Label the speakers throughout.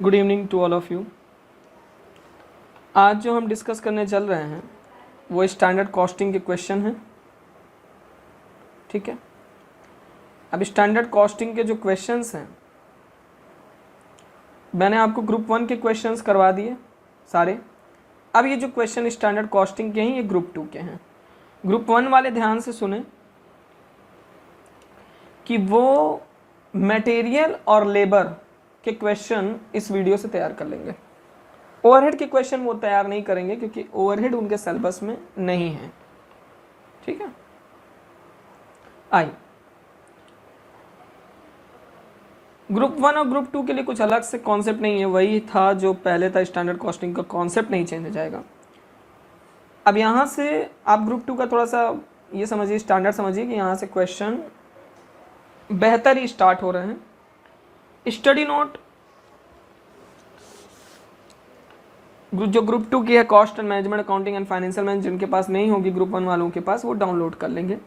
Speaker 1: Good evening to all of you. आज जो हम डिस्कस करने चल रहे हैं वो स्टैंडर्ड कॉस्टिंग के क्वेश्चन हैं। ठीक है, अब स्टैंडर्ड कॉस्टिंग के जो क्वेश्चंस हैं मैंने आपको ग्रुप 1 के क्वेश्चंस करवा दिए सारे। अब ये जो क्वेश्चन स्टैंडर्ड कॉस्टिंग के हैं ये ग्रुप 2 के हैं। ग्रुप 1 वाले ध्यान से सुने कि वो मटेरियल और लेबर के क्वेश्चन इस वीडियो से तैयार कर लेंगे। ओवरहेड के क्वेश्चन वो तैयार नहीं करेंगे क्योंकि ओवरहेड उनके सिलेबस में नहीं है। ठीक है, आई ग्रुप 1 और ग्रुप 2 के लिए कुछ अलग से कॉन्सेप्ट नहीं है, वही था जो पहले था। स्टैंडर्ड कॉस्टिंग का कॉन्सेप्ट नहीं चेंज हो जाएगा। अब यहाँ से आप ग्रुप 2 का थोड़ा सा ये समझिए, स्टैंडर्ड समझिए कि यहाँ से क्वेश्चन बेहतर ही स्टार्ट हो रहे हैं। स्टडी नोट जो ग्रुप 2 की है, cost and management, accounting and financial management, जिनके पास नहीं होगी ग्रुप 1 वालों के पास, वो डाउनलोड कर लेंगे।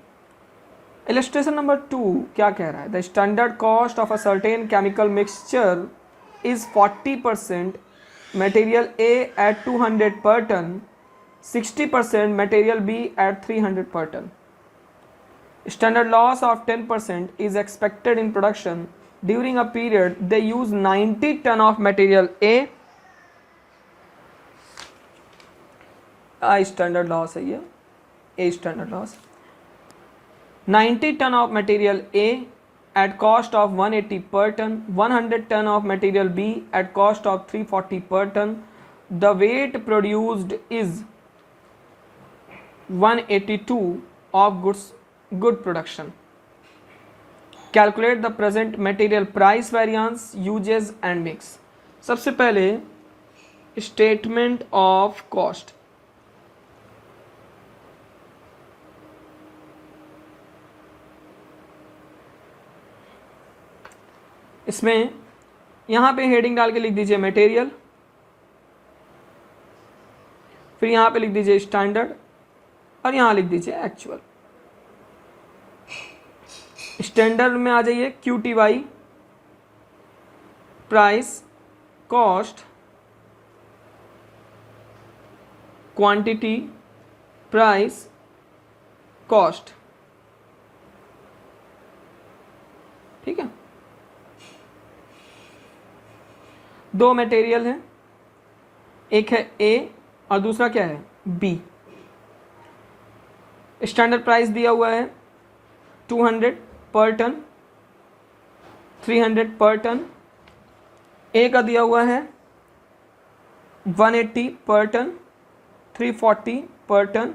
Speaker 1: इलस्ट्रेशन नंबर 2 क्या कह रहा है? The standard cost of a certain chemical mixture is 40% material A at 200 per ton, 60% material B at 300 per ton. Standard loss of 10% is expected in production during a period they use 90 ton of material A. Standard loss है ये, A standard loss. 90 ton of material A at cost of 180 per ton, 100 ton of material B at cost of 340 per ton. The weight produced is 182 of good production. Calculate the present material price variance, uses and mix. सबसे पहले statement of cost. इसमें यहां पे heading डाल के लिख दीजिए material, फिर यहां पे लिख दीजिए स्टैंडर्ड और यहां लिख दीजिए एक्चुअल। स्टैंडर्ड में आ जाइए QTY, price, cost, quantity, price, cost. ठीक है, दो मटेरियल हैं, एक है A और दूसरा क्या है B। स्टैंडर्ड प्राइस दिया हुआ है 200 पर टन, 300 पर टन। ए का दिया हुआ है 180 पर टन, 340 पर टन,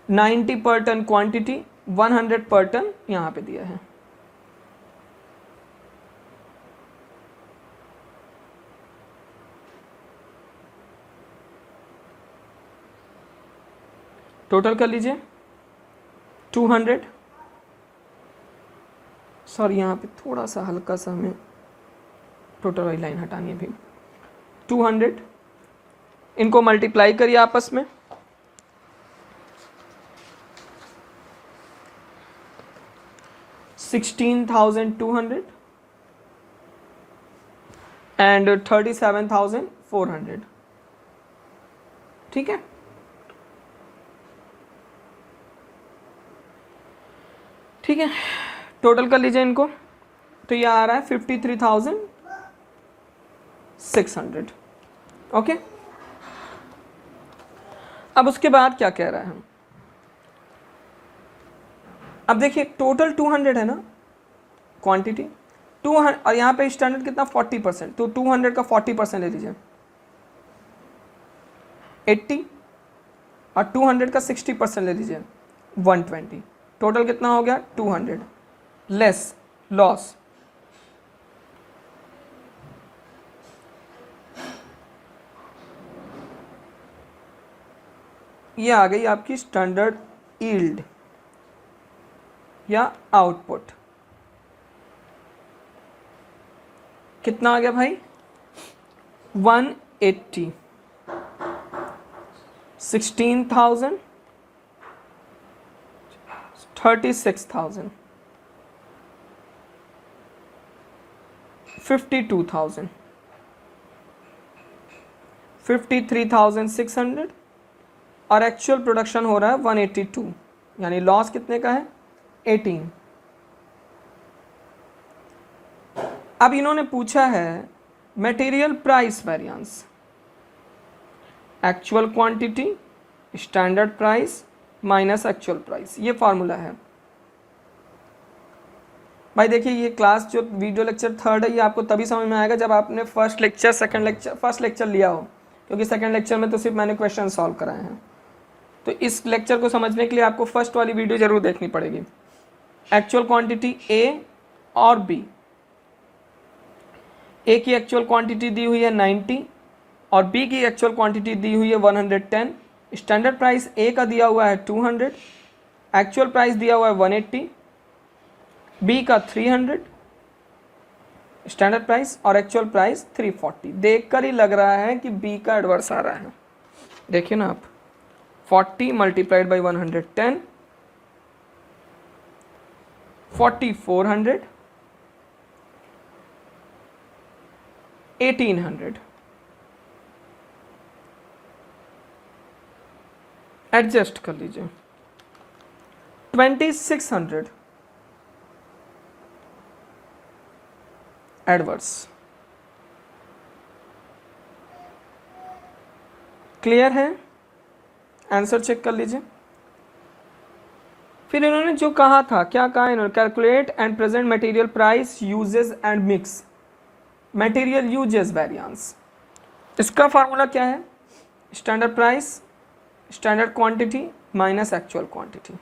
Speaker 1: 90 पर टन क्वांटिटी, 100 पर टन यहाँ पे दिया है। टोटल कर लीजिए 200। सॉरी, यहाँ पे थोड़ा सा हल्का सा हमें टोटल वाली लाइन हटानी है भी। 200 इनको मल्टीप्लाई करिए आपस में, $16,200 एंड 37,400। ठीक है, ठीक है, टोटल कर लीजिए इनको, तो ये आ रहा है 53,600। ओके, अब उसके बाद क्या कह रहा है? अब देखिए टोटल 200 है ना क्वांटिटी, 200 और यहाँ पे स्टैंडर्ड कितना 40%, तो 200 का 40% ले लीजिए 80 और 200 का 60% ले लीजिए 120। टोटल कितना हो गया 200 लेस लॉस। ये आ गई आपकी स्टैंडर्ड यील्ड या आउटपुट। कितना आ गया भाई 180, 16,000, 36,000। 52,000, 53,600 और एक्चुअल प्रोडक्शन हो रहा है 182, यानी लॉस कितने का है 18। अब इन्होंने पूछा है material price variance, actual quantity standard price minus actual price, ये फॉर्मूला है भाई। देखिए ये क्लास जो वीडियो लेक्चर 3rd है ये आपको तभी समझ में आएगा जब आपने फर्स्ट लेक्चर लिया हो, क्योंकि सेकंड लेक्चर में तो सिर्फ मैंने क्वेश्चन सॉल्व कराए हैं। तो इस लेक्चर को समझने के लिए आपको फर्स्ट वाली वीडियो जरूर देखनी पड़ेगी। एक्चुअल क्वांटिटी ए और बी, ए की एक्चुअल क्वांटिटी दी हुई है 90 और बी की एक्चुअल क्वांटिटी दी हुई है 110। स्टैंडर्ड प्राइस ए का दिया हुआ है 200, एक्चुअल प्राइस दिया हुआ है 180, बी का 300 स्टैंडर्ड प्राइस और एक्चुअल प्राइस 340। देखकर ही लग रहा है कि बी का एडवर्स आ रहा है। देखिए ना आप, 40 मल्टीप्लाइड बाई 110, 4400, 1800। एडजस्ट कर लीजिए 2600 एडवर्स। क्लियर है? आंसर चेक कर लीजिए। फिर इन्होंने जो कहा था, क्या कहा इन्होंने, calculate and present material price usage and mix material usage variance. इसका फार्मूला क्या है, standard price standard quantity minus actual quantity.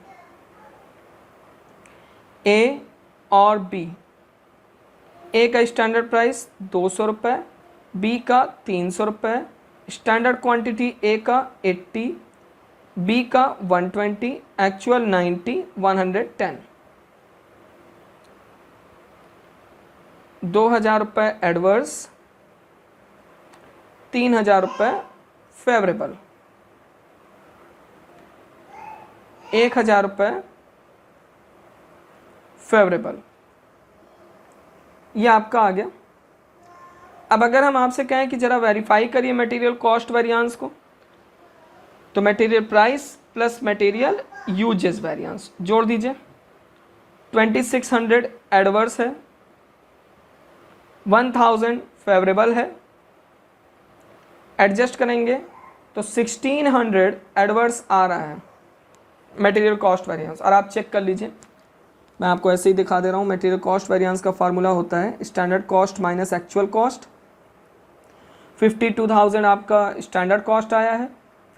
Speaker 1: A और बी, ए का स्टैंडर्ड प्राइस 200 रुपये, बी का 300 रुपये, स्टैंडर्ड क्वांटिटी ए का 80, बी का 120, एक्चुअल 90, 110। 2000 रुपये एडवर्स, 3000 रुपये फेवरेबल, 1000 रुपये फेवरेबल। ये आपका आ गया। अब अगर हम आपसे कहें कि जरा वेरीफाई करिए मटेरियल कॉस्ट वेरिएंस को, तो material price plus material usage variance जोड़ दीजिए। 2600 एडवर्स है, 1000 फेवरेबल है, एडजस्ट करेंगे तो 1600 एडवर्स आ रहा है मटेरियल कॉस्ट वेरिएंस। और आप चेक कर लीजिए, मैं आपको ऐसे ही दिखा दे रहा हूँ। मटेरियल कॉस्ट वेरिएंस का फार्मूला होता है standard cost minus actual cost. 52,000 आपका स्टैंडर्ड कॉस्ट आया है,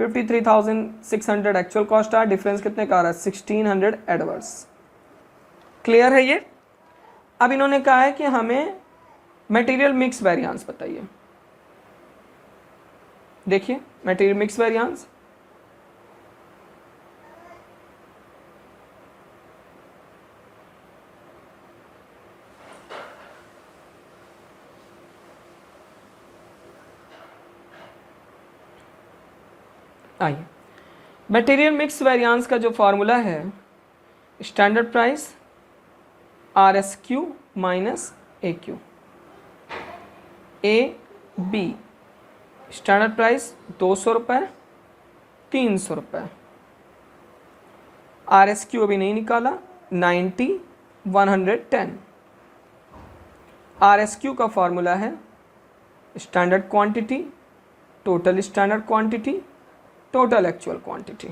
Speaker 1: 53,600 एक्चुअल कॉस्ट आया, डिफरेंस कितने का आ रहा है 1600 एडवर्स। क्लियर है ये? अब इन्होंने कहा है कि हमें मटेरियल मिक्स वेरिएंस बताइए। देखिए मटेरियल मिक्स वेरिएंस, आइए मटेरियल मिक्स वेरिएंस का जो फार्मूला है, standard price R S Q minus A Q. A B standard price 200 रुपये, 300 रुपये, आर एस क्यू अभी नहीं निकाला, 90, 110। आर एस क्यू का फार्मूला है standard quantity total standard quantity total actual quantity.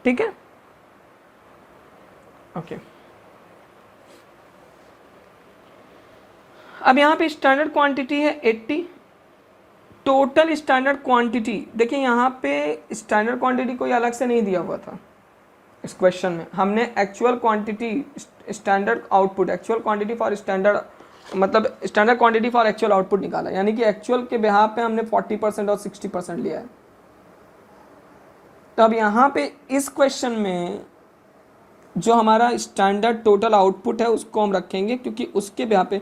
Speaker 1: ठीक है, ओके। अब यहाँ पे स्टैंडर्ड क्वांटिटी है 80, टोटल स्टैंडर्ड क्वांटिटी, देखिए यहाँ पे स्टैंडर्ड क्वांटिटी कोई अलग से नहीं दिया हुआ था इस क्वेश्चन में। हमने actual quantity standard output, actual quantity for standard, मतलब standard quantity for actual output निकाला, यानी कि एक्चुअल के बिहाफ पे हमने 40% और 60% लिया है। तो अब यहाँ पे इस क्वेश्चन में जो हमारा स्टैंडर्ड टोटल आउटपुट है उसको हम रखेंगे, क्योंकि उसके बिहाफ पे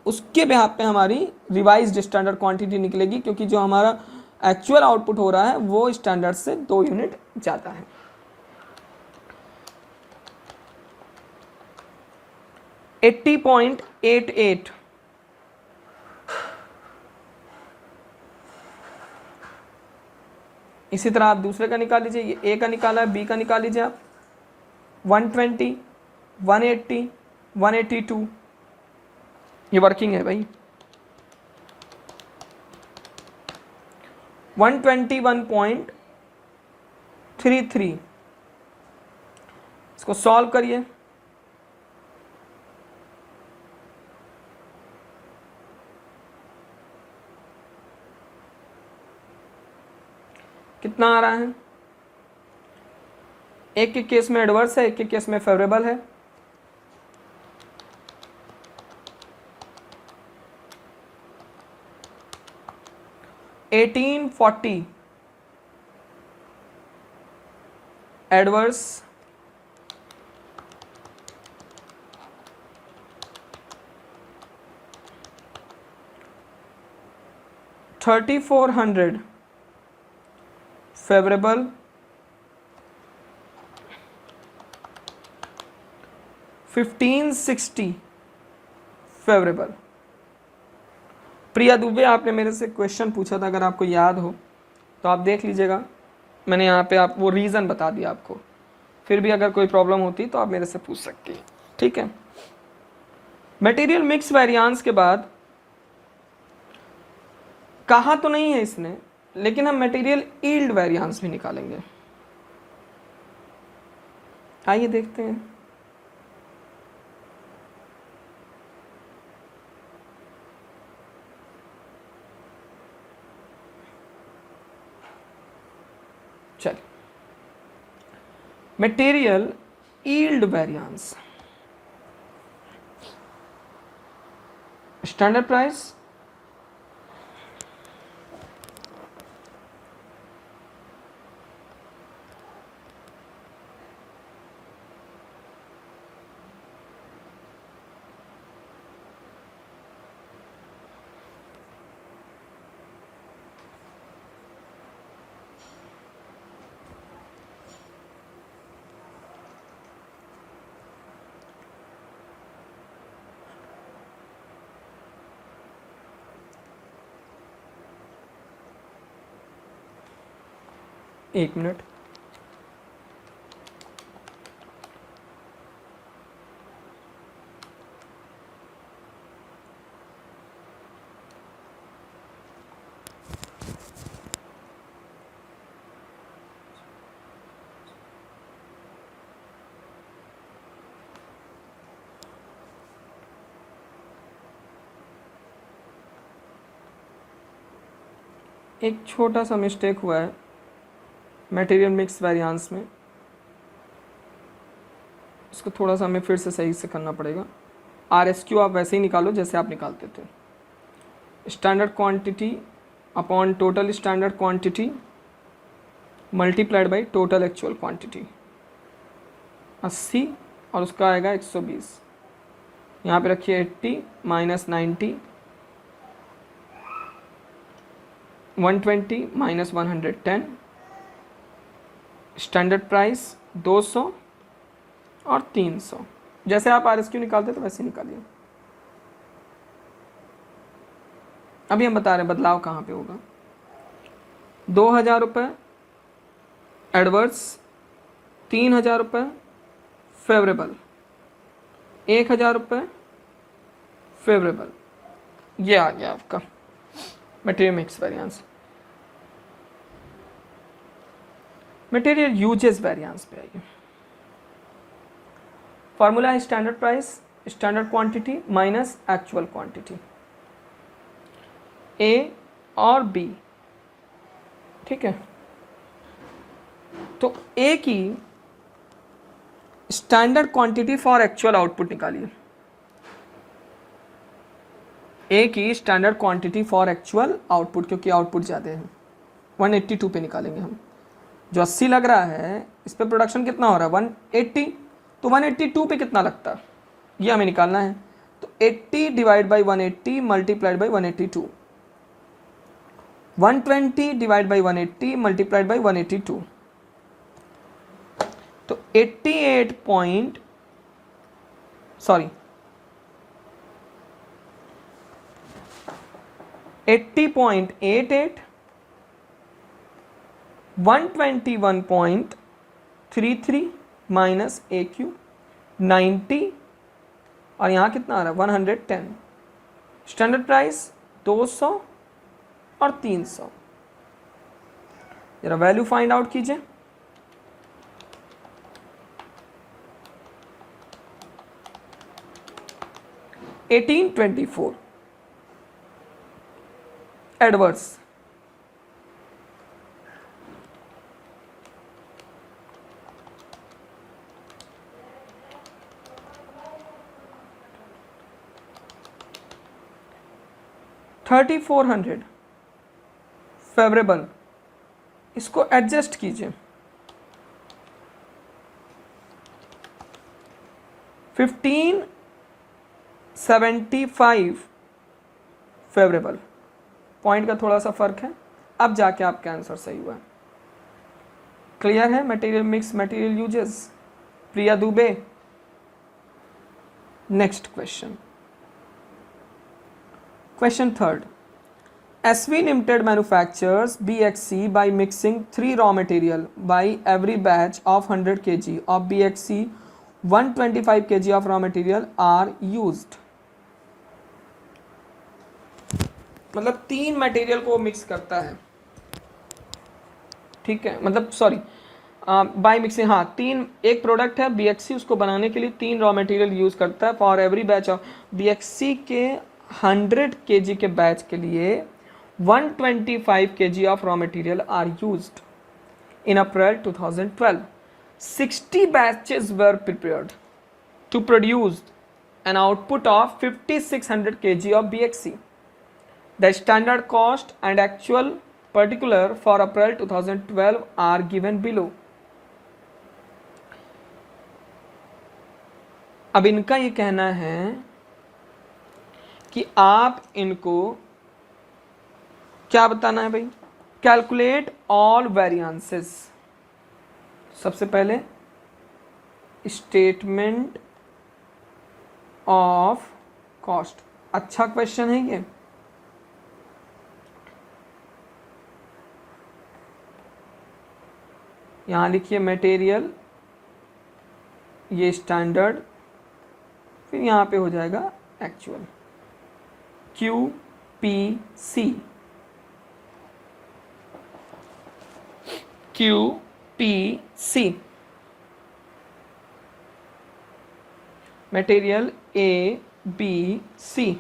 Speaker 1: उसके बिहाफ पे हमारी रिवाइज्ड स्टैंडर्ड क्वांटिटी निकलेगी, क्योंकि जो हमारा एक्चुअल आउटपुट हो रहा है वो स्टैंडर्ड से 2 यूनिट ज़्यादा है। 80.88। इसी तरह आप दूसरे का निकाल लीजिए, ये ए का निकाला है, बी का निकाल लीजिए आप। 120, 180, 182, ये वर्किंग है भाई। 121.33, इसको सॉल्व करिए। कितना आ रहा है? एक के केस में एडवर्स है, एक के केस में फेवरेबल है। $18.40 एडवर्स, $3400 फेवरेबल, 1560 फेवरेबल। प्रिया दुबे, आपने मेरे से क्वेश्चन पूछा था, अगर आपको याद हो तो आप देख लीजिएगा, मैंने यहाँ पे आप वो रीज़न बता दिया आपको। फिर भी अगर कोई प्रॉब्लम होती तो आप मेरे से पूछ सकती हैं, ठीक है। मटेरियल मिक्स वेरिएंस के बाद कहा तो नहीं है इसने, लेकिन हम मटेरियल यील्ड वेरिएंस भी निकालेंगे। आइए देखते हैं। चल, material yield variance, standard price, एक मिनट। एक छोटा सा मिस्टेक हुआ है मटेरियल मिक्स वेरिएंस में, इसको थोड़ा सा हमें फिर से सही से करना पड़ेगा। RSQ आप वैसे ही निकालो जैसे आप निकालते थे, standard quantity upon total standard quantity multiplied by total actual quantity, 80 और उसका आएगा 120। यहाँ पे रखिए 80 माइनस 90, 120 माइनस 110, स्टैंडर्ड प्राइस 200 और 300। जैसे आप RSQ निकालते तो वैसे निकालिए। अभी हम बता रहे हैं बदलाव कहाँ पे होगा। 2000 रुपये एडवर्स, 3000 रुपये फेवरेबल, 1000 रुपये फेवरेबल। ये आ गया आपका material mix variance. Material usage variance पे आइए। फॉर्मूला है standard price, standard quantity minus actual quantity, A और बी, ठीक है। तो ए की standard quantity for actual output निकालिए। ए की standard quantity for actual output, क्योंकि आउटपुट ज़्यादा है, 182 पे निकालेंगे हम। जो 80 लग रहा है इस पे प्रोडक्शन कितना हो रहा है 180, तो 182 पे कितना लगता है ये हमें निकालना है। तो 80 divide by 180 multiplied by 182, 120 divide by 180 multiplied by 182, तो 88 पॉइंट 80.88, 121.33 माइनस AQ 90, और यहाँ कितना आ रहा है 110। स्टैंडर्ड प्राइस 200 और 300। जरा वैल्यू फाइंड आउट कीजिए। $18.24 एडवर्स, $3400 फेवरेबल। इसको एडजस्ट कीजिए। 1575 फेवरेबल। पॉइंट का थोड़ा सा फर्क है। अब जाके आपका आंसर सही हुआ। क्लियर है? Material mix, material usage. Priya Dubey. Next question, question third. SV Limited manufactures BXC by mixing 3 raw material by every batch of 100 kg of BXC. 125 kg of raw material are used. मतलब 3 material को mix करता है, ठीक है, मतलब sorry by mixing, हाँ 3, एक product है BXC, उसको बनाने के लिए 3 रॉ मटेरियल यूज करता है। For every batch of BXC के 100 kg के बैच के लिए 125 kg of raw material are used. In April 2012, 60 batches were prepared to produce an output of 5600 kg of BXC. The standard cost and actual particular for April 2012 are given below. अब इनका ये कहना है कि आप इनको क्या बताना है भाई? Calculate all variances. सबसे पहले स्टेटमेंट ऑफ कॉस्ट। अच्छा क्वेश्चन है ये। यहां लिखिए मटेरियल, ये स्टैंडर्ड, फिर यहां पे हो जाएगा actual. QPC, QPC material ABC।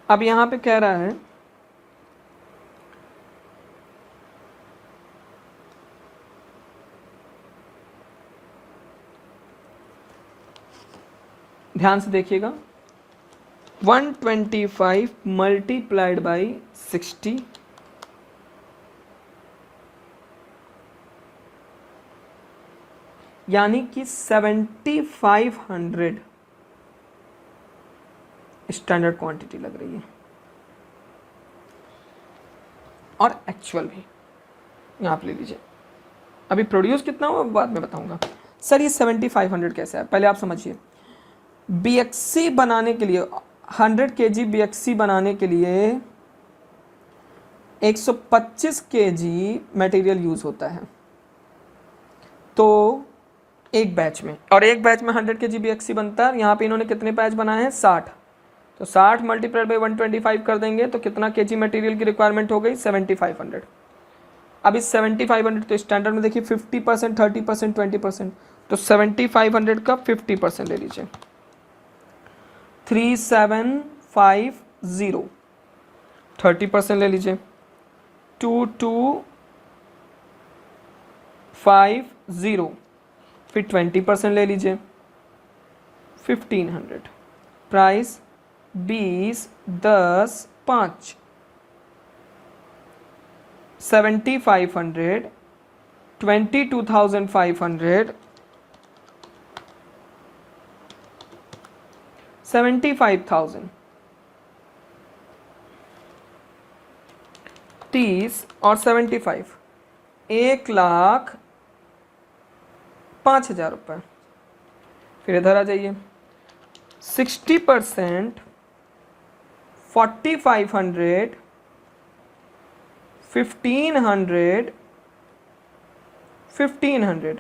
Speaker 1: अब यहां पे कह रहा है ध्यान से देखिएगा, 125 मल्टीप्लाइड बाई 60 यानी कि 7500 स्टैंडर्ड क्वांटिटी लग रही है, और एक्चुअल भी यहाँ पे ले लीजिए। अभी प्रोड्यूस कितना हुआ बाद में बताऊंगा। सर ये 7500 कैसे है, पहले आप समझिए। BXC बनाने के लिए 100 kg BXC बनाने के लिए 125 kg मटेरियल यूज होता है, तो एक बैच में, और एक बैच में 100 kg BXC बनता है। यहाँ पे इन्होंने कितने बैच बनाए हैं? 60। तो 60 मल्टीप्लाइड बाई 125 कर देंगे तो कितना kg मटेरियल की रिक्वायरमेंट हो गई? 7500। अब इस 7500 तो स्टैंडर्ड में देखिए 50%, 30%, 20%, तो 7500 का 50% ले लीजिए, 3750। 30% ले लीजिए, 2250। फिर 20% ले लीजिए, 1500। प्राइस 20, 10, 5। 7500, 22,500, 75,000। 30 और 75, 1,05,000 रुपये। फिर इधर आ जाइए, 60%, 4,500, 1,500, 1,500,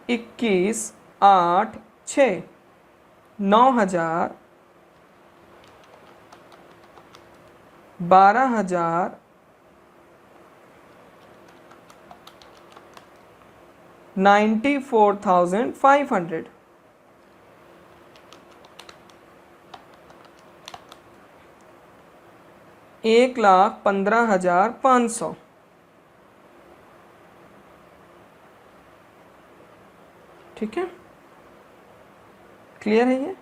Speaker 1: 21, 8, 6, 9,000, 12,000, 94,500, 1,15,500। ठीक है, क्लियर है ये?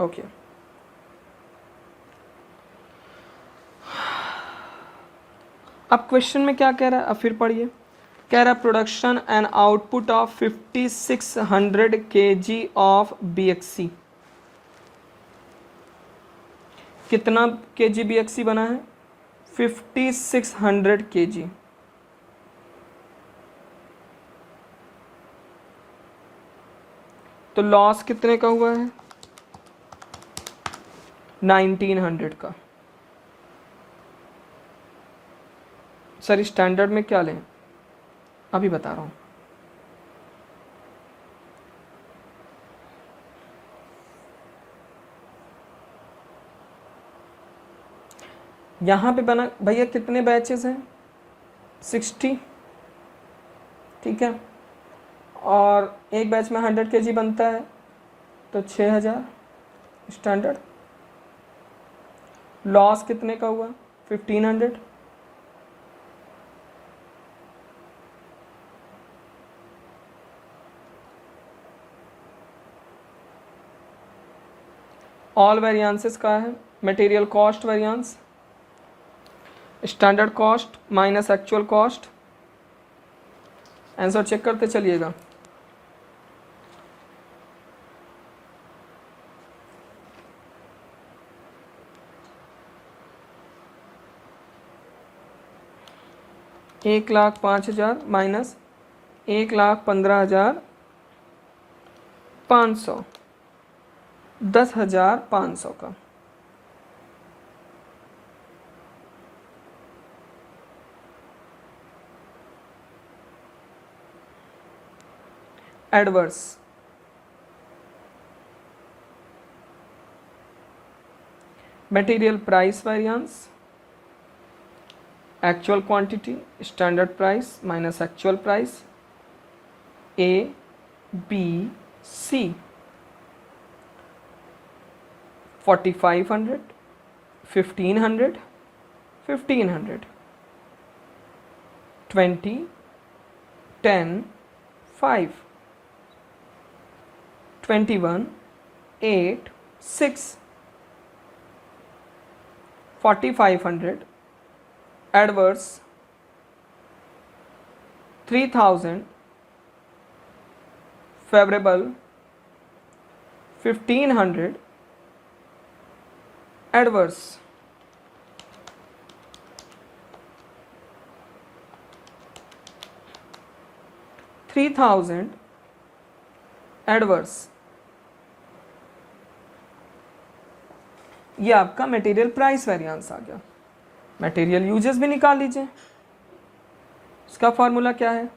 Speaker 1: ओके। अब क्वेश्चन में क्या कह रहा है, अब फिर पढ़िए। कह रहा है production and output of 5,600 kg of BXC। कितना kg BXC बना है? 5,600 kg। तो लॉस कितने का हुआ है? 1,900 का। सर स्टैंडर्ड में क्या लें, अभी बता रहा हूँ। यहाँ पे बना भैया कितने बैचेस हैं? 60। ठीक है, और एक बैच में 100 kg बनता है, तो 6,000 स्टैंडर्ड। लॉस कितने का हुआ? 1,500। ऑल वेरिएंसेस का है material cost variance, standard cost minus actual cost. Answer check करते चलिएगा। एक 1,05,000 माइनस 1,15,500, 10,500 का। Adverse, material price variance, actual quantity, standard price minus actual price, A, B, C। 4,500, 1,500, 1,500, 20, 10, 5, 21, 8, 6, 4,500, adverse 3,000, favourable 1,500, adverse 3,000, adverse. ये आपका material price variance आ गया। Material usages भी निकाल लीजिए। इसका फॉर्मूला क्या है?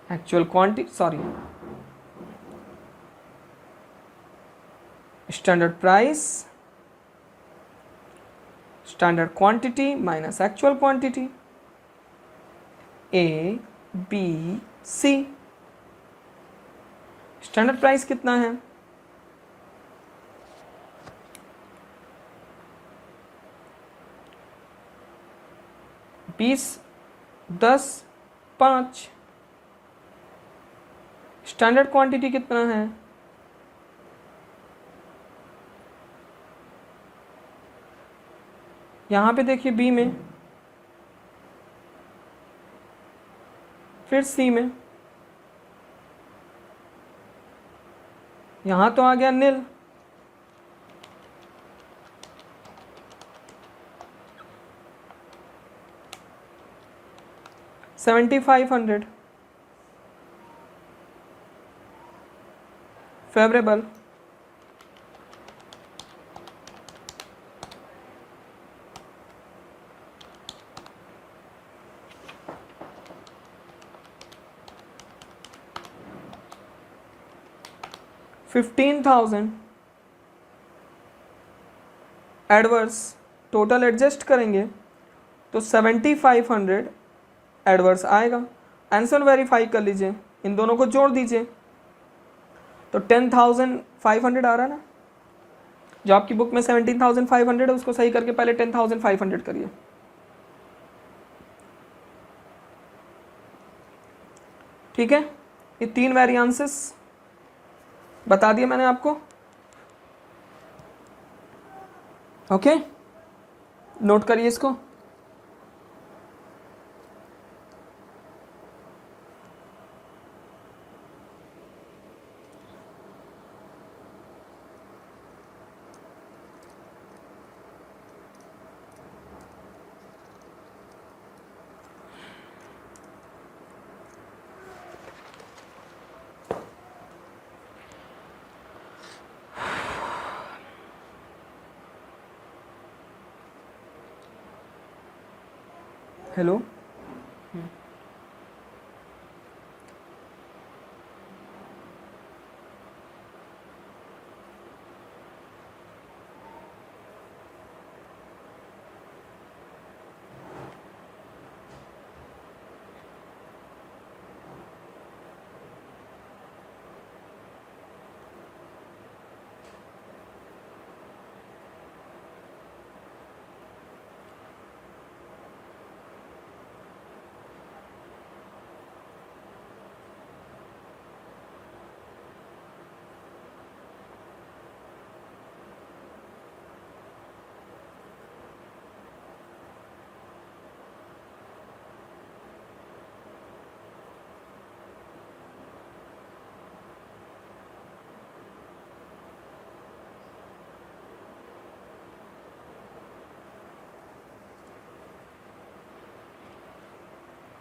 Speaker 1: Actual quantity, sorry, standard price, standard quantity minus actual quantity, A, B, C। Standard price कितना है? बीस, 10, 5। स्टैंडर्ड क्वांटिटी कितना है? यहाँ पे देखिए बी में, फिर सी में, यहाँ तो आ गया निल। 7500 फेवरेबल, $15,000 एडवर्स, टोटल एडजस्ट करेंगे तो 7500 एडवर्स आएगा। आंसर वेरीफाई कर लीजिए, इन दोनों को जोड़ दीजिए तो 10,500 आ रहा है ना। जो आपकी बुक में 17,500 है उसको सही करके पहले 10,500 करिए। ठीक है, ये 3 वेरिएंसेस बता दिए मैंने आपको। ओके, नोट करिए इसको। हेलो,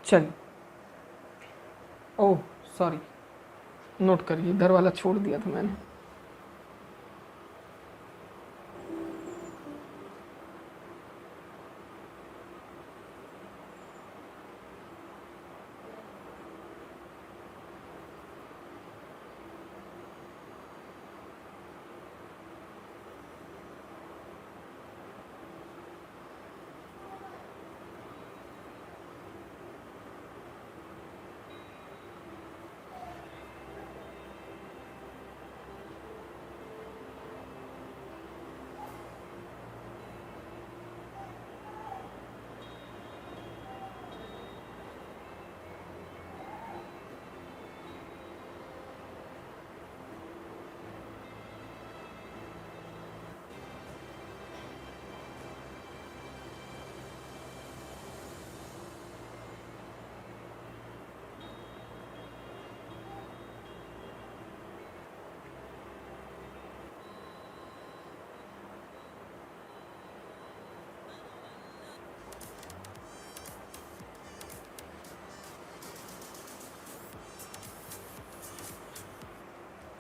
Speaker 1: चलिए। ओह सॉरी, नोट करिए, इधर वाला छोड़ दिया था मैंने।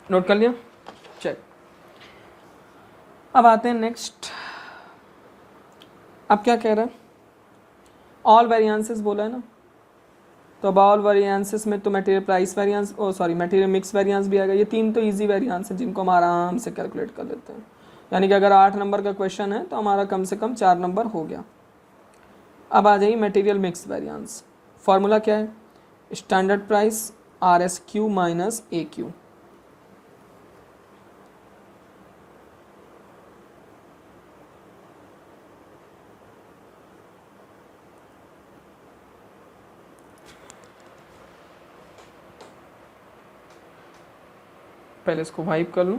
Speaker 1: नोट कर लिया, चल। अब आते हैं नेक्स्ट। अब क्या कह रहा है, ऑल वेरिएंसेस बोला है ना, तो अब ऑल वेरिएंसेस में तो मटेरियल प्राइस वेरिएंस, ओ सॉरी मटेरियल मिक्स वेरिएंस भी आएगा। ये 3 तो इजी वेरिएंस हैं जिनको हम आराम से कैलकुलेट कर लेते हैं। यानी कि अगर 8 नंबर का क्वेश्चन है तो हमारा कम से कम 4 नंबर हो गया। अब आ जाइए मटेरियल मिक्स वेरिएंस। फॉर्मूला क्या है, standard price RSQ minus AQ। पहले इसको वाइप कर लूं।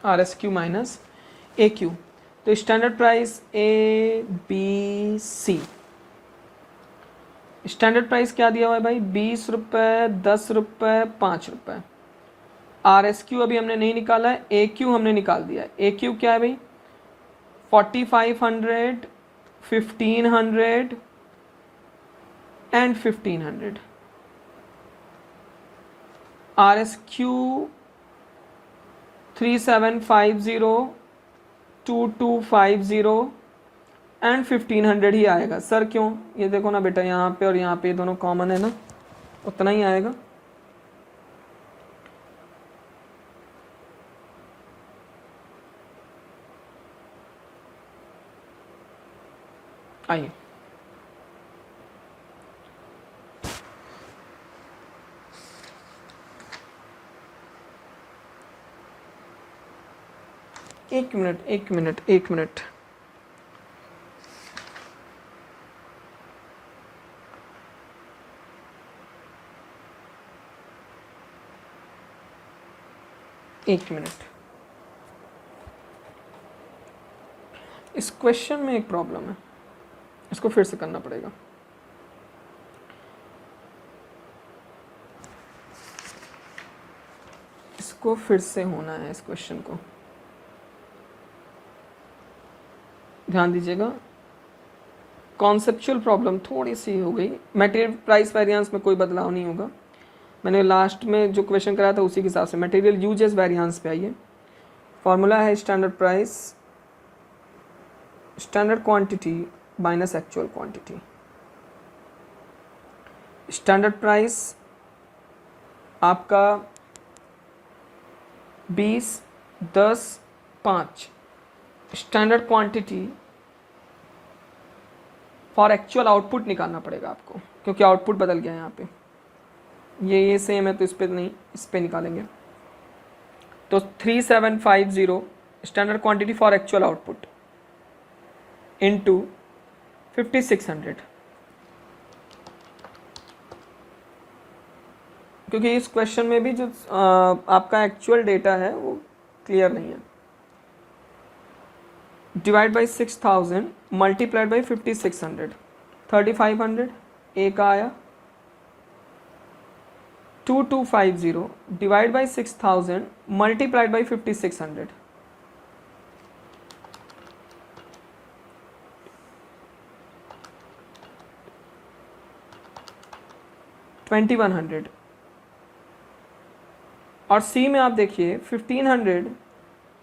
Speaker 1: RSQ माइनस AQ, तो standard price ABC। Standard price क्या दिया हुआ है भाई, 20 रुपये, 10 रुपये, 5 रुपये। RSQ अभी हमने नहीं निकाला है, AQ हमने निकाल दिया है। AQ क्या है भाई, 4500, 1500 and 1500. RSQ 3750, 2250 एंड 1500 ही आएगा। सर क्यों? ये देखो ना बेटा, यहाँ पे और यहाँ पे दोनों कॉमन है ना, उतना ही आएगा। आइए एक मिनट एक मिनट एक मिनट। एक मिनट। इस क्वेश्चन में एक प्रॉब्लम है, इसको फिर से करना पड़ेगा। इसको फिर से होना है, इस क्वेश्चन को ध्यान दीजिएगा। कॉन्सेप्चुअल प्रॉब्लम थोड़ी सी हो गई। मटेरियल प्राइस वेरिएंस में कोई बदलाव नहीं होगा। मैंने लास्ट में जो क्वेश्चन कराया था उसी के हिसाब से मटेरियल यूजेस वेरिएंस पे आइए। फॉर्मूला है standard price, standard quantity minus actual quantity. Standard price आपका 20, 10, 5। Standard quantity for actual output निकालना पड़ेगा आपको, क्योंकि आउटपुट बदल गया है यहाँ पे। ये सेम है तो इस पे नहीं, इस पे निकालेंगे। तो 3750 standard quantity for actual output into 5600, क्योंकि इस क्वेश्चन में भी जो आपका एक्चुअल डेटा है वो क्लियर नहीं है। डिवाइड बाई 6000 मल्टीप्लाइड बाई 5600, 3500 एक आया। 2250 डिवाइड बाई 6000 मल्टीप्लाइड बाई 5600, 2100। और सी में आप देखिए 1500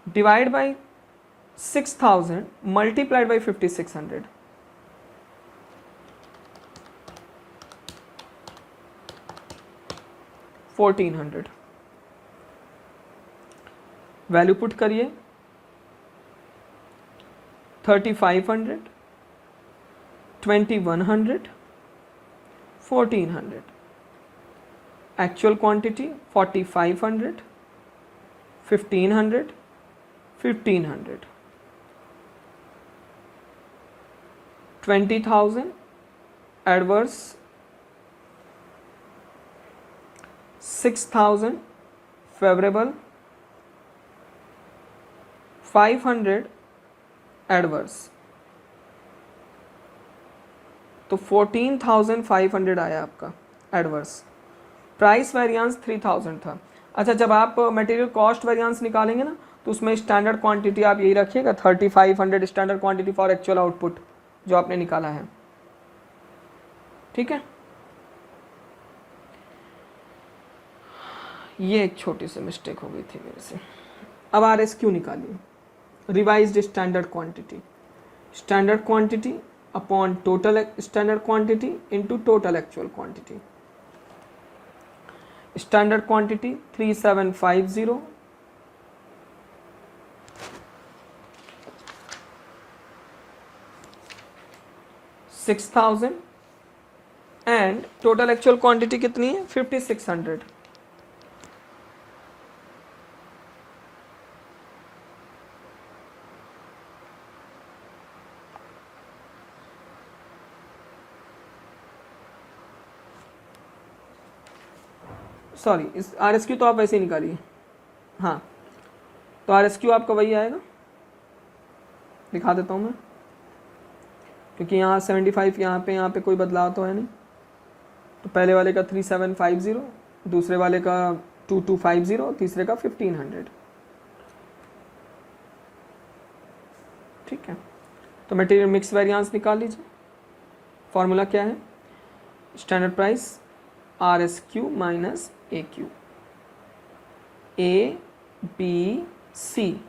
Speaker 1: divide by 6000 multiplied by 5600, 1400। Value put करिए 3500, 2100, 1400। Actual quantity 4500, 1500, 1500, 20,000 adverse, 6,000 favourable, 500 adverse. तो 14,500 आया आपका एडवर्स। प्राइस वेरिएंस 3000 था। अच्छा, जब आप मटेरियल कॉस्ट वेरिएंस निकालेंगे ना तो उसमें स्टैंडर्ड क्वांटिटी आप यही रखिएगा 3500 standard quantity for actual output जो आपने निकाला है। ठीक है, ये एक छोटी सी मिस्टेक हो गई थी मेरे से। अब RSQ निकालिए, revised standard quantity. Standard quantity upon total standard quantity into total actual quantity. Standard quantity 3750 6000 and total actual quantity कितनी है 5600। सॉरी, इस RSQ तो आप वैसे ही निकालिए। हाँ, तो RSQ आपका वही आएगा, दिखा देता हूँ मैं, क्योंकि यहाँ 75 यहाँ पे कोई बदलाव तो है नहीं। तो पहले वाले का 3750, दूसरे वाले का 2250, तीसरे का 1500। ठीक है, तो मटेरियल मिक्स वेरिएंस निकाल लीजिए। फॉर्मूला क्या है, standard price R S Q minus A Q, A B C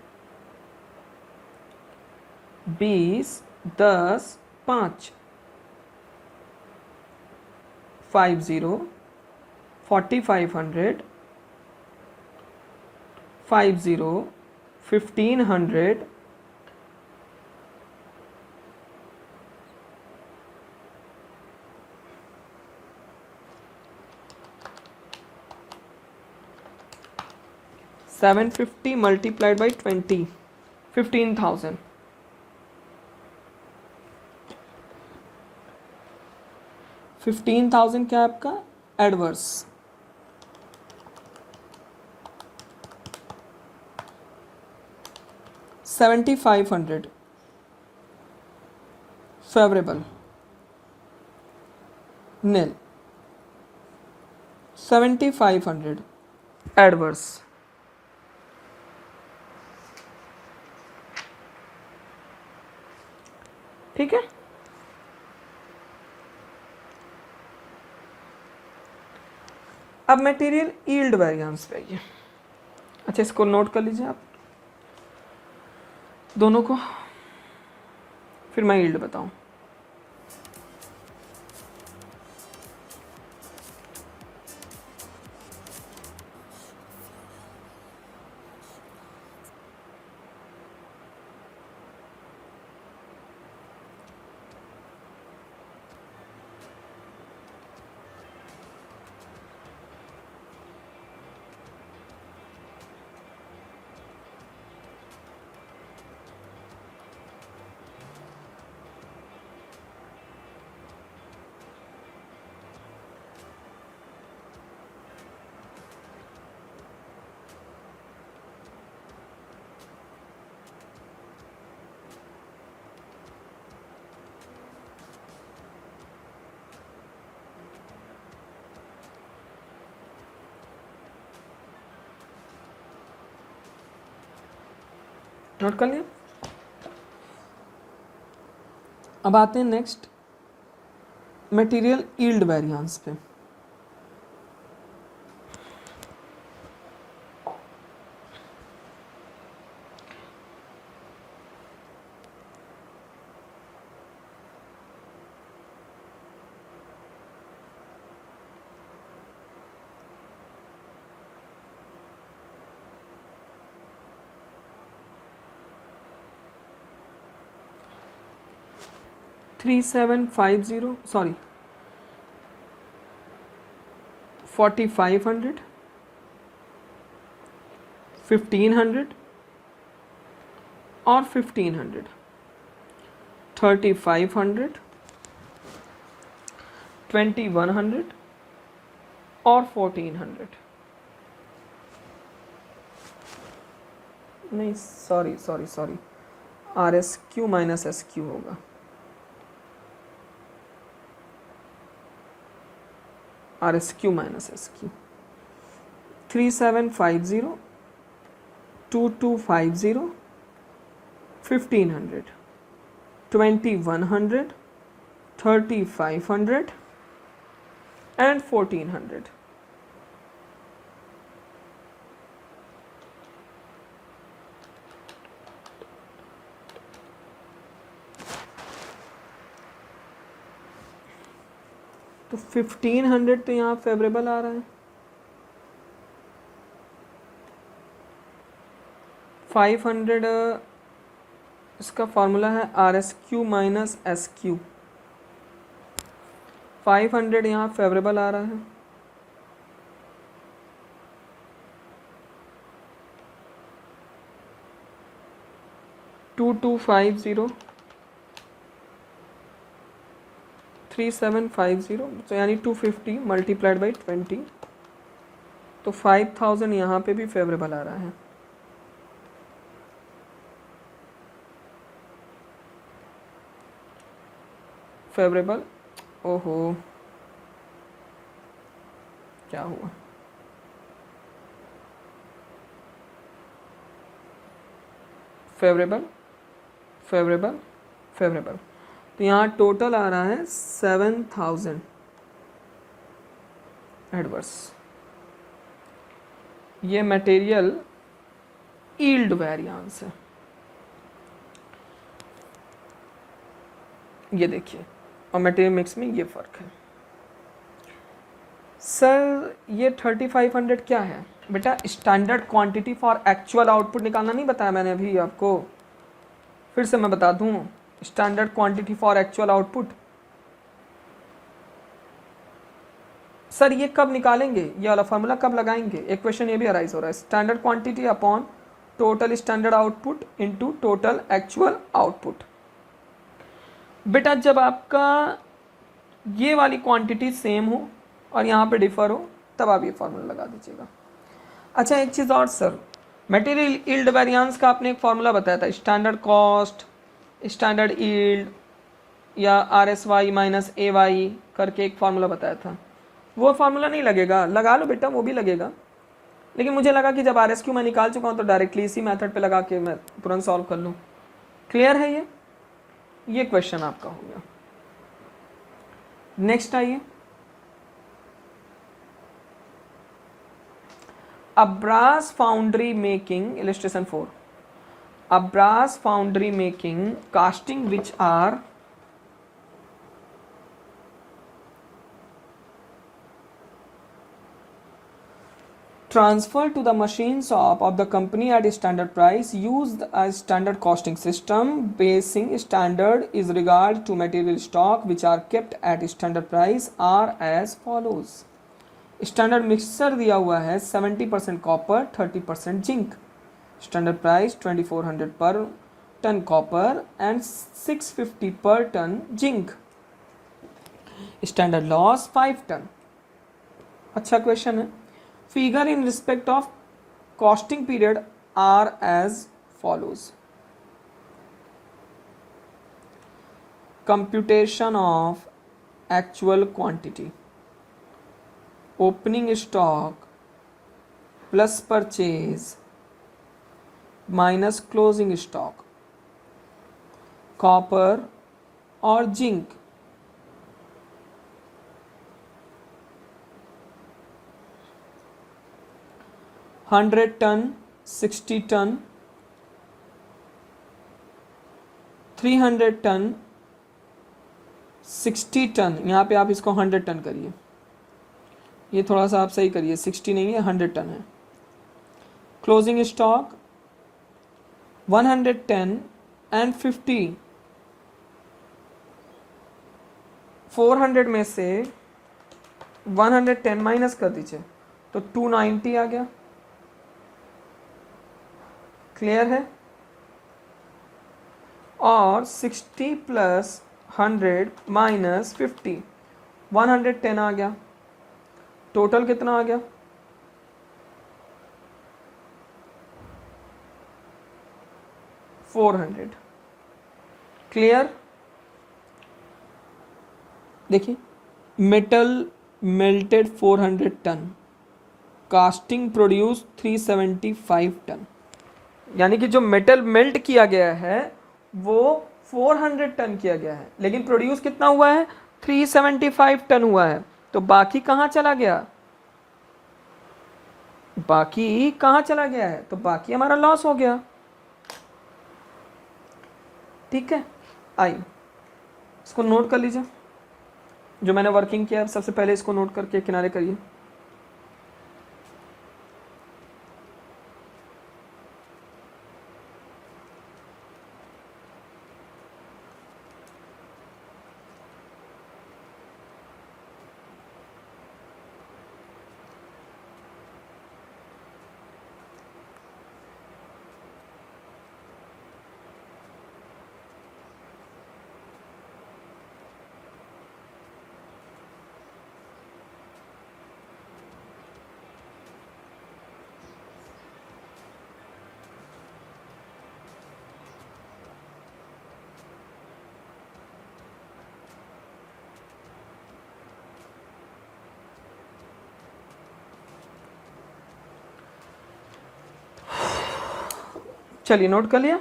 Speaker 1: 20 10 5 50 4500 50 1500 750 multiplied by 20 15,000 15,000 क्या है आपका एडवर्स, 7,500 फेवरेबल, नील, 7,500 एडवर्स। ठीक है, अब मटेरियल यील्ड वेरिएंस पे आइए। अच्छा, इसको नोट कर लीजिए आप दोनों को, फिर मैं यील्ड बताऊं। नोट कर लिया। अब आते हैं नेक्स्ट मटेरियल यील्ड वेरिएंस पे। Three seven five zero sorry 4,500 1500 और 1500 3,500 2,100 और 1,400 नहीं sorry R S Q minus S Q होगा। R S Q minus S Q 3,750 2,250 1,500 2,100 3,500 and 1,400। तो 1,500 तो यहाँ फेवरेबल आ रहा है, 500 इसका फॉर्मूला है are S Q minus S Q, 500 यहाँ फेवरेबल आ रहा है, टू 2,50 3,750 तो यानी 250 मल्टीप्लाइड बाई 20 तो 5,000 यहाँ पे भी फेवरेबल आ रहा है। फेवरेबल, ओहो क्या हुआ, फेवरेबल फेवरेबल, फेवरेबल। तो यहाँ टोटल आ रहा है 7000 एडवर्स। ये मटेरियल यील्ड वेरिएंस है, ये देखिए, और मटेरियल मिक्स में ये फ़र्क है। सर ये 3500 क्या है बेटा? Standard quantity for actual output निकालना नहीं बताया मैंने अभी आपको, फिर से मैं बता दूं, standard quantity for actual output. Sir ये कब निकालेंगे, ये वाला फार्मूला कब लगाएंगे? एक क्वेश्चन ये भी अराइज हो रहा है, standard quantity upon total standard output into total actual output. बेटा जब आपका ये वाली क्वांटिटी सेम हो और यहाँ पे डिफर हो तब आप ये फार्मूला लगा दीजिएगा। अच्छा एक चीज़ और सर, मटेरियल यील्ड वेरिएंस का आपने एक फार्मूला बताया था, स्टैंडर्ड कॉस्ट, स्टैंडर्ड यील्ड या RSY माइनस AY करके एक फार्मूला बताया था। वो फार्मूला नहीं लगेगा? लगा लो बेटा, वो भी लगेगा, लेकिन मुझे लगा कि जब RSQ मैं निकाल चुका हूँ तो डायरेक्टली इसी मेथड पे लगा के मैं तुरंत सॉल्व कर लूँ। क्लियर है ये क्वेश्चन आपका हो गया। नेक्स्ट आइए, a brass foundry making, illustration 4, a brass foundry making casting which are transferred to the machine shop of the company at standard price use a standard costing system. Basing standard is regard to material stock which are kept at standard price are as follows. Standard mixture दिया हुआ है 70% copper 30% zinc, standard price 2400 पर ton copper and 650 पर ton zinc, standard loss 5 ton. अच्छा question है। Figure in respect of costing period are as follows. Computation of actual quantity, opening stock plus purchase minus closing stock, copper और zinc, $100 ton, 60 ton, 300 ton, 60 ton. यहाँ पे आप इसको 100 ton करिए, ये थोड़ा सा आप सही करिए, 60 नहीं है 100 टन है। क्लोजिंग स्टॉक 110 एंड 50, 400 में से 110 माइनस कर दीजिए तो 290 आ गया। क्लियर है? और 60 प्लस 100 माइनस 50, 110 आ गया। टोटल कितना आ गया? 400। क्लियर? देखिए, metal melted 400 ton, casting produce 375 ton, यानी कि जो मेटल मेल्ट किया गया है वो 400 टन किया गया है, लेकिन प्रोड्यूस कितना हुआ है? 375 टन हुआ है। तो बाकी कहाँ चला गया? बाकी कहाँ चला गया है? तो बाकी हमारा लॉस हो गया। ठीक है, आइए इसको नोट कर लीजिए, जो मैंने वर्किंग किया सबसे पहले इसको नोट करके किनारे करिए। चलिए नोट कर लिया।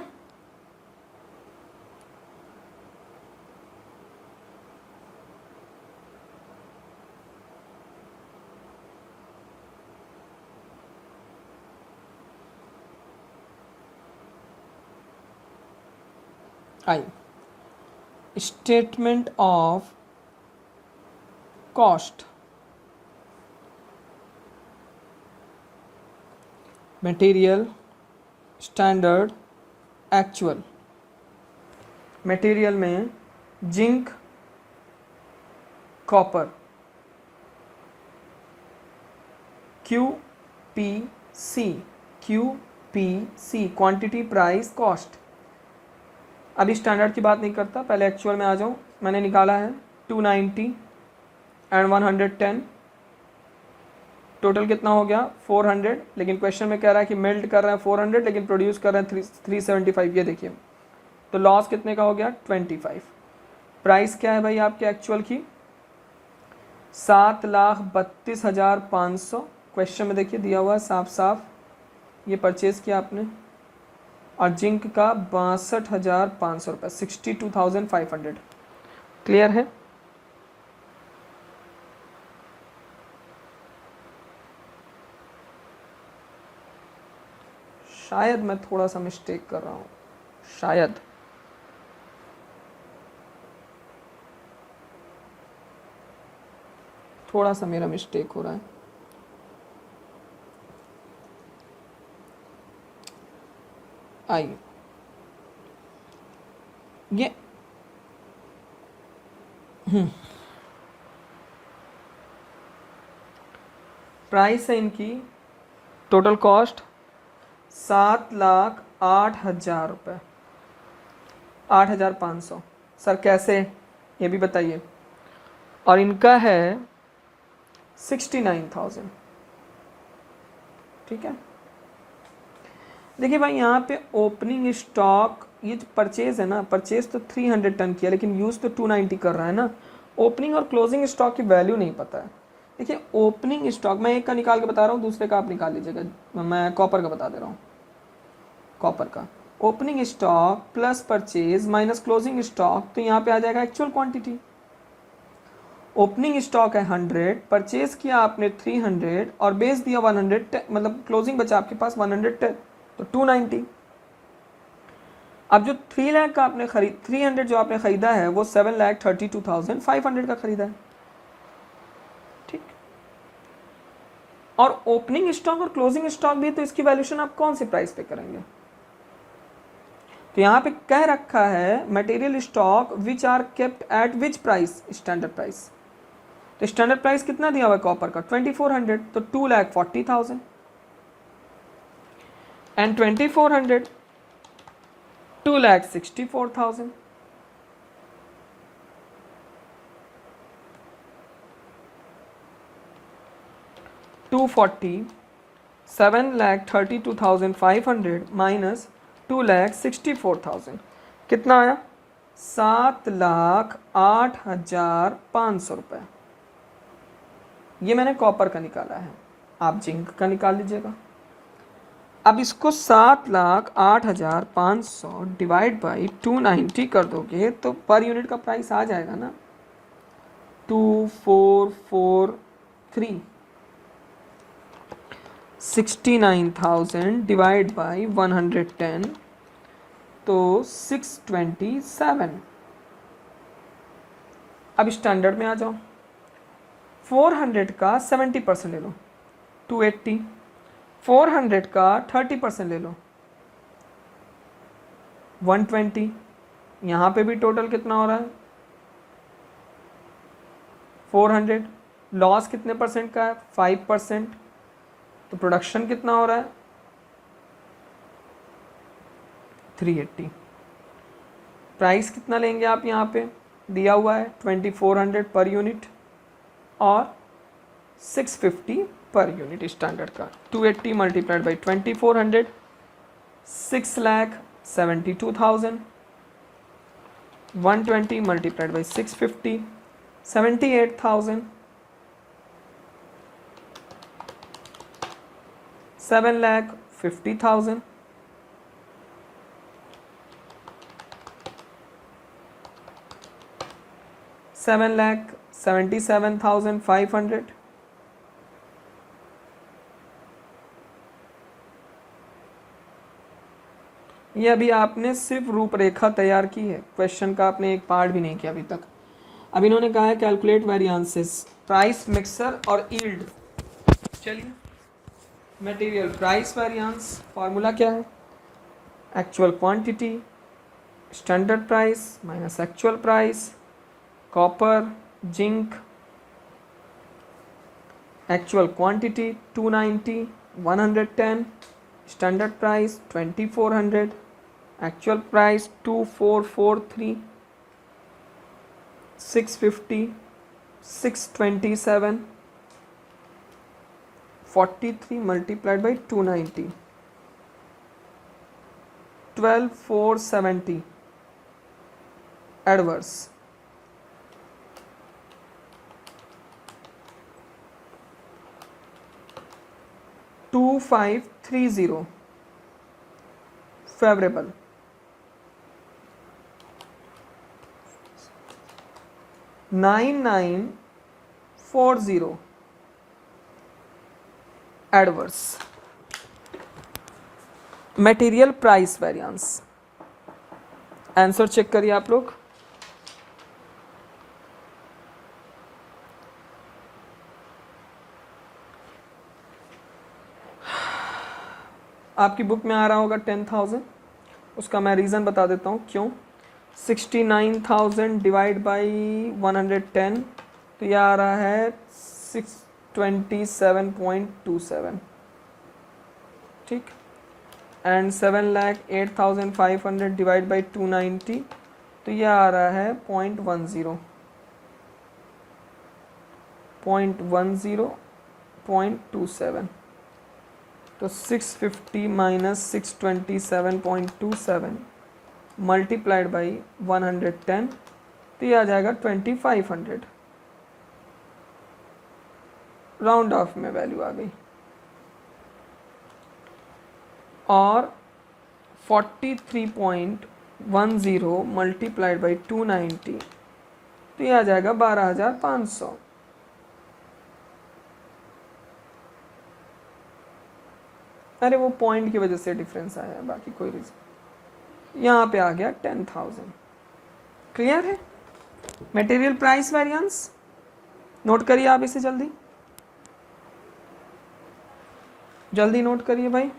Speaker 1: I statement of cost, material, standard, actual. Material में zinc, copper, QPC, quantity, price, cost. अभी स्टैंडर्ड की बात नहीं करता, पहले एक्चुअल में आ जाऊँ। मैंने निकाला है 290 एंड 110, टोटल कितना हो गया 400, लेकिन क्वेश्चन में कह रहा है कि मेल्ट कर रहा है 400 लेकिन प्रोड्यूस कर रहे हैं 375। ये देखिए, तो लॉस कितने का हो गया 25। प्राइस क्या है भाई आपके एक्चुअल की 7,32,500। क्वेश्चन में देखिए दिया हुआ है साफ साफ, ये परचेज किया आपने। और जिंक का 62,500 रुपये, 62,500। क्लियर है? शायद मैं थोड़ा सा मिस्टेक कर रहा हूँ, शायद। थोड़ा सा मेरा मिस्टेक हो रहा है। आइए, ये प्राइस है इनकी, टोटल कॉस्ट 7,08,000 रुपये, 8,500। सर कैसे, ये भी बताइए। और इनका है 69,000। ठीक है, देखिए भाई यहाँ पे ओपनिंग स्टॉक, ये जो परचेज है ना, परचेज तो 300 टन किया लेकिन यूज़ तो 290 कर रहा है ना। ओपनिंग और क्लोजिंग स्टॉक की वैल्यू नहीं पता है। देखिए ओपनिंग स्टॉक मैं एक का निकाल के बता रहा हूँ, दूसरे का आप निकाल लीजिएगा। मैं कॉपर का बता दे रहा हूँ, कॉपर का opening stock plus purchase minus closing stock, तो यहाँ पे आ जाएगा एक्चुअल क्वांटिटी। ओपनिंग स्टॉक है 100, परचेज किया आपने 300 और बेच दिया 100, मतलब क्लोजिंग बचा आपके पास 110, तो 290। अब जो 3 लाख का आपने 300 जो आपने खरीदा है वो 7,32,500 का खरीदा है। ठीक, और ओपनिंग स्टॉक और क्लोजिंग स्टॉक भी, तो इसकी वैल्यूएशन आप कौन से प्राइस पे करेंगे? तो यहाँ पे कह रखा है material stock which are kept at which price, standard price. तो स्टैंडर्ड प्राइस कितना दिया हुआ है कॉपर का 2400, तो 2,40,000 एंड 2400 2,64,000। टू 7,32,500 माइनस 2,64,000 कितना आया 7,08,500 रुपये। ये मैंने कॉपर का निकाला है, आप जिंक का निकाल लीजिएगा। अब इसको 7,08,500 डिवाइड बाई 290 कर दोगे तो पर यूनिट का प्राइस आ जाएगा ना 2,443। 69,000 डिवाइड बाई 110 तो 627। अब स्टैंडर्ड में आ जाओ, 400 का 70% ले लो 280, 400 का 30% ले लो 120। यहाँ पे भी टोटल कितना हो रहा है 400, लॉस कितने परसेंट का है 5%, तो प्रोडक्शन कितना हो रहा है 380। प्राइस कितना लेंगे आप, यहाँ पे दिया हुआ है 2400 पर यूनिट और 650 पर यूनिट स्टैंडर्ड का। 280 मल्टीप्लाइड बाई 2400 6,72,000, 120 मल्टीप्लाइड बाई 650 78,000, 7,50,000, 7,77,500, ये अभी आपने सिर्फ रूपरेखा तैयार की है, क्वेश्चन का आपने एक पार्ट भी नहीं किया अभी तक। अब इन्होंने कहा है कैलकुलेट वेरिएंसेस, प्राइस, मिक्सर और यील्ड। चलिए, मटेरियल प्राइस वेरिएंस फॉर्मूला क्या है? Actual quantity standard price minus actual price, copper, zinc, actual quantity 290, 110, standard price 2400, actual price 2443, 650, 627, 43 multiplied by 290, 12470 adverse, two 530 favourable, 9940 adverse. Material price variance, answer check करिए आप लोग। आपकी book में आ रहा होगा 10,000, उसका मैं रीज़न बता देता हूँ क्यों। 69,000 डिवाइड बाई 110, तो यह आ रहा है 627.27, ठीक। एंड 7,08,500 डिवाइड बाई 290, तो यह आ रहा है 0.27, तो 650 माइनस 627.27 मल्टीप्लाइड बाई 110, तो ये आ जाएगा 2500। राउंड ऑफ में वैल्यू आ गई। और 43.10 मल्टीप्लाइड बाई 290, तो ये आ जाएगा 12,500। अरे वो पॉइंट की वजह से डिफरेंस आया, बाकी कोई रीज़न। यहाँ पे आ गया 10,000। क्लियर है? मटेरियल प्राइस वेरिएंस नोट करिए आप इसे, जल्दी जल्दी नोट करिए भाई।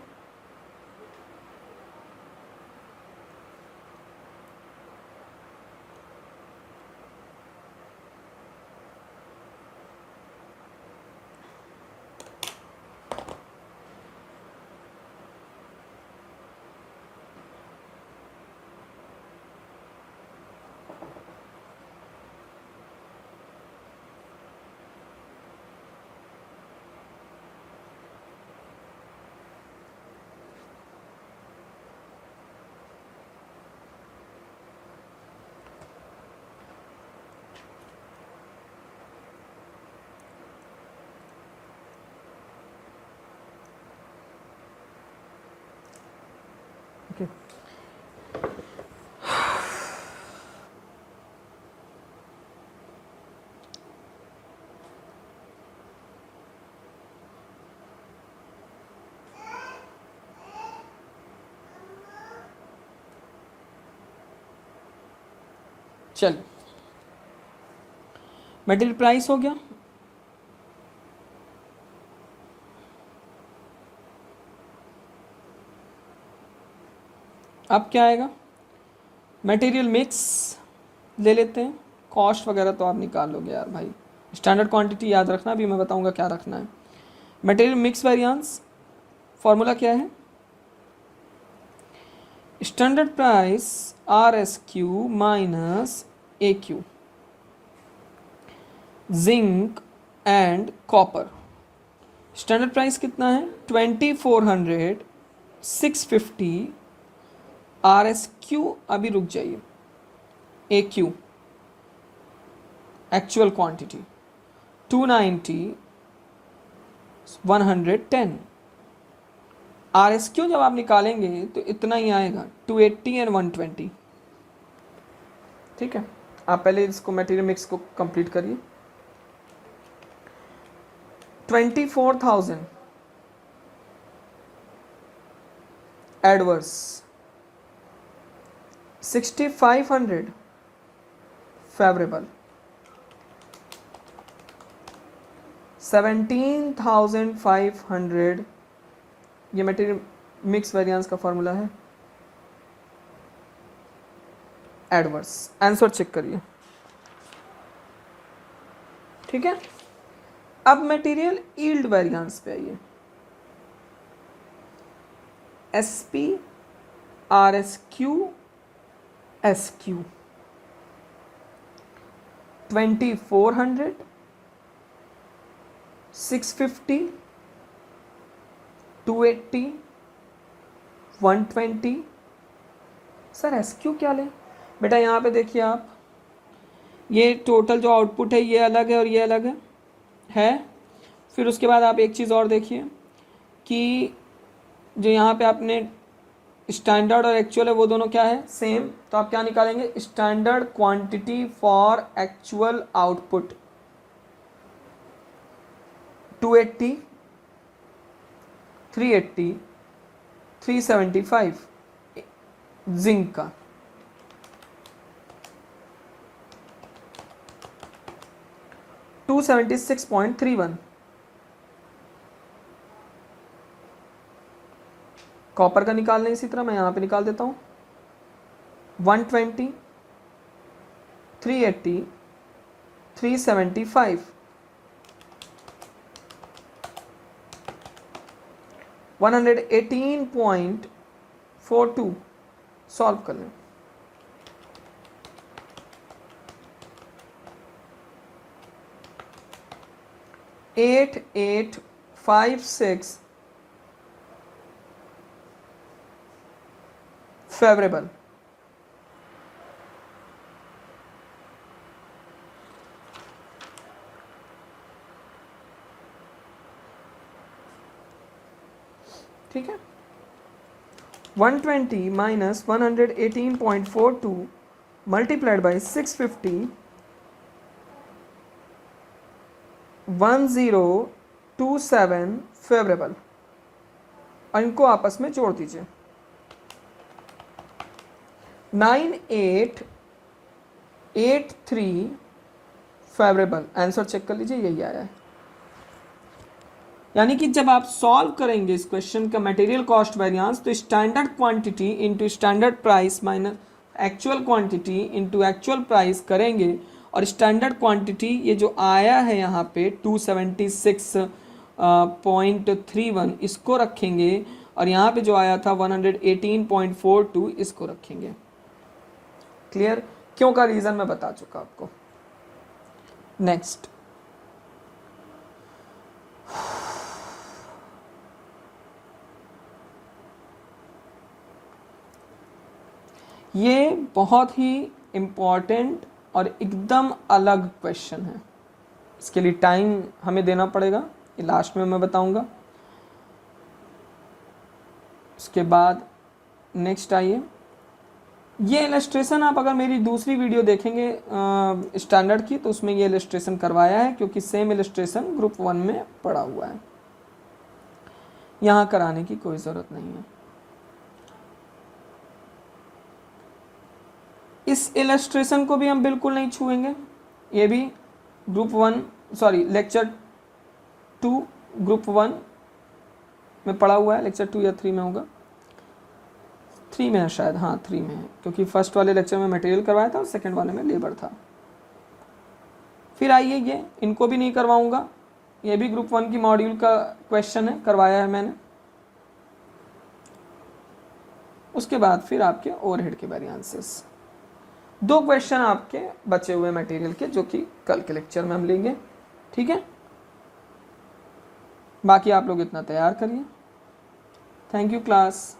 Speaker 1: ओके, चलिए मटेरियल प्राइस हो गया। अब क्या आएगा? मटेरियल मिक्स ले लेते हैं। कॉस्ट वगैरह तो आप निकाल लोगे यार भाई, स्टैंडर्ड क्वांटिटी याद रखना, अभी मैं बताऊंगा क्या रखना है। मटेरियल मिक्स वेरिएंस फॉर्मूला क्या है? Standard price RSQ minus AQ, zinc and copper. Standard price कितना है? 2400, 650, RSQ अभी रुक जाइए, AQ एक्चुअल क्वांटिटी 290, 110। RSQ जब आप निकालेंगे तो इतना ही आएगा, 280 एंड 120। ठीक है, आप पहले इसको मटेरियल मिक्स को कंप्लीट करिए। 24,000 एडवर्स, 6500 फेवरेबल, 17,500 ये मटेरियल मिक्स वेरिएंस का फॉर्मूला है, एडवर्स। आंसर चेक करिए, ठीक है। अब मटेरियल यील्ड वेरिएंस पे आइए, SP RSQ SQ 2400 650 280 120। Sir SQ क्या लें? बेटा यहाँ पे देखिए आप, ये टोटल जो आउटपुट है ये अलग है और ये अलग है। फिर उसके बाद आप एक चीज़ और देखिए कि जो यहाँ पे आपने स्टैंडर्ड और एक्चुअल है वो दोनों क्या है, सेम। तो आप क्या निकालेंगे, standard quantity for actual output 280 380 375 zinc का, $276.31। कॉपर का निकालना है, इसी तरह मैं यहाँ पे निकाल देता हूँ, 120 380 375 118.42। सॉल्व कर लें। एट 856 फेवरेबल, ठीक है। 120 माइनस 118.42 मल्टीप्लाइड बाई 650 1027 फेवरेबल, और इनको आपस में जोड़ दीजिए, 9883 फेवरेबल। आंसर चेक कर लीजिए, यही आया है। यानी कि जब आप सॉल्व करेंगे इस क्वेश्चन का मटेरियल कॉस्ट वेरिएंस, तो standard quantity into standard price minus actual quantity into actual price करेंगे, और स्टैंडर्ड क्वांटिटी ये जो आया है यहाँ पे 276.31 इसको रखेंगे, और यहाँ पे जो आया था 118.42 इसको रखेंगे। क्लियर? क्यों का रीज़न मैं बता चुका आपको। नेक्स्ट, ये बहुत ही इम्पॉर्टेंट और एकदम अलग क्वेश्चन है। इसके लिए टाइम हमें देना पड़ेगा, ये लास्ट में मैं बताऊंगा। उसके बाद नेक्स्ट आइए, ये इलस्ट्रेशन आप अगर मेरी दूसरी वीडियो देखेंगे स्टैंडर्ड की, तो उसमें ये इलस्ट्रेशन करवाया है, क्योंकि सेम इलस्ट्रेशन ग्रुप 1 में पड़ा हुआ है, यहाँ कराने की कोई ज़रूरत नहीं है। इस इलस्ट्रेशन को भी हम बिल्कुल नहीं छुएंगे, ये भी ग्रुप 1 सॉरी लेक्चर 2 ग्रुप 1 में पड़ा हुआ है, लेक्चर 2 या 3 में होगा, 3 में है शायद, हाँ 3 में है, क्योंकि फर्स्ट वाले लेक्चर में मटेरियल करवाया था और सेकंड वाले में लेबर था। फिर आइए, ये इनको भी नहीं करवाऊंगा, ये भी ग्रुप 1 की मॉड्यूल का क्वेश्चन है, करवाया है मैंने। उसके बाद फिर आपके ओवरहेड के वेरिएंसेस, 2 क्वेश्चन आपके बचे हुए मटेरियल के, जो कि कल के लेक्चर में हम लेंगे, ठीक है। बाकी आप लोग इतना तैयार करिए। Thank you class.